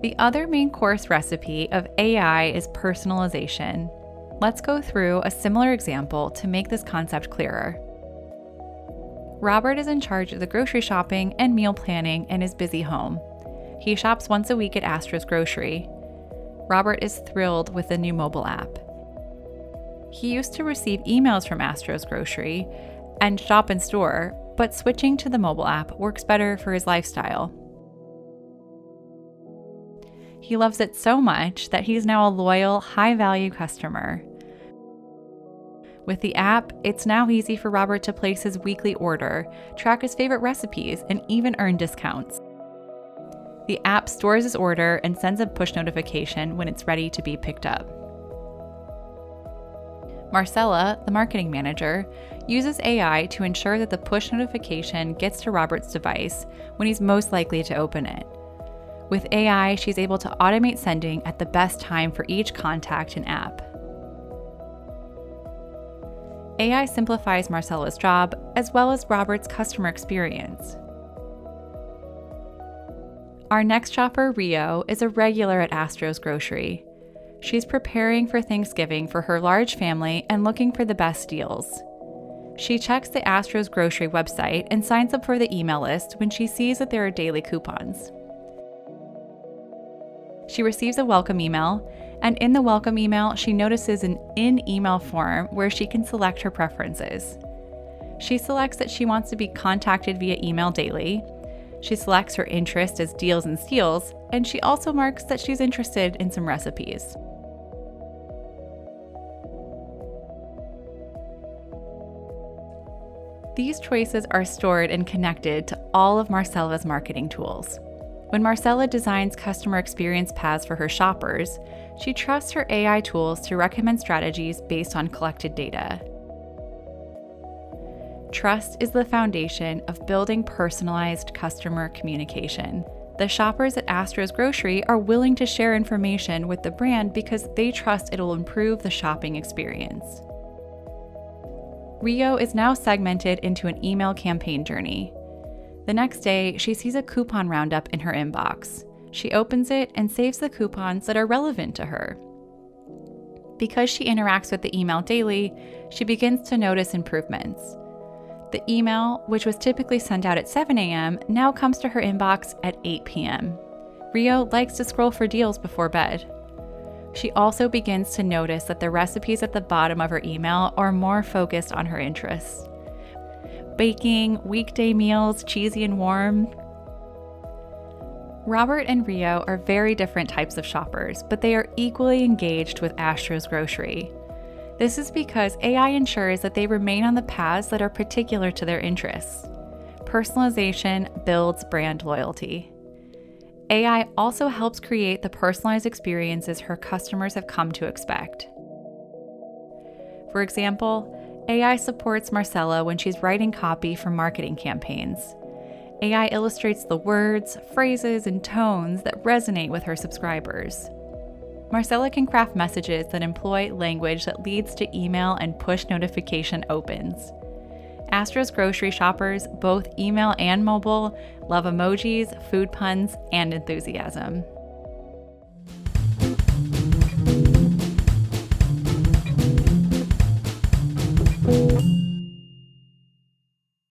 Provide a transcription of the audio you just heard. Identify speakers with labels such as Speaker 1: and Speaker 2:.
Speaker 1: The other main course recipe of AI is personalization. Let's go through a similar example to make this concept clearer. Robert is in charge of the grocery shopping and meal planning in his busy home. He shops once a week at Astro's Grocery. Robert is thrilled with the new mobile app. He used to receive emails from Astro's Grocery and shop in store, but switching to the mobile app works better for his lifestyle. He loves it so much that he's now a loyal, high-value customer. With the app, it's now easy for Robert to place his weekly order, track his favorite recipes, and even earn discounts. The app stores his order and sends a push notification when it's ready to be picked up. Marcella, the marketing manager, uses AI to ensure that the push notification gets to Robert's device when he's most likely to open it. With AI, she's able to automate sending at the best time for each contact and app. AI simplifies Marcella's job as well as Robert's customer experience. Our next shopper, Rio, is a regular at Astro's Grocery. She's preparing for Thanksgiving for her large family and looking for the best deals. She checks the Astro's Grocery website and signs up for the email list when she sees that there are daily coupons. She receives a welcome email, and in the welcome email, she notices an in-email form where she can select her preferences. She selects that she wants to be contacted via email daily. She selects her interest as deals and steals, and she also marks that she's interested in some recipes. These choices are stored and connected to all of Marcella's marketing tools. When Marcella designs customer experience paths for her shoppers, she trusts her AI tools to recommend strategies based on collected data. Trust is the foundation of building personalized customer communication. The shoppers at Astro's Grocery are willing to share information with the brand because they trust it'll improve the shopping experience. Rio is now segmented into an email campaign journey. The next day, she sees a coupon roundup in her inbox. She opens it and saves the coupons that are relevant to her. Because she interacts with the email daily, she begins to notice improvements. The email, which was typically sent out at 7 a.m., now comes to her inbox at 8 p.m. Rio likes to scroll for deals before bed. She also begins to notice that the recipes at the bottom of her email are more focused on her interests. Baking, weekday meals, cheesy and warm. Robert and Rio are very different types of shoppers, but they are equally engaged with Astro's Grocery. This is because AI ensures that they remain on the paths that are particular to their interests. Personalization builds brand loyalty. AI also helps create the personalized experiences her customers have come to expect. For example, AI supports Marcella when she's writing copy for marketing campaigns. AI illustrates the words, phrases, and tones that resonate with her subscribers. Marcella can craft messages that employ language that leads to email and push notification opens. Astro's Grocery shoppers, both email and mobile, love emojis, food puns, and enthusiasm.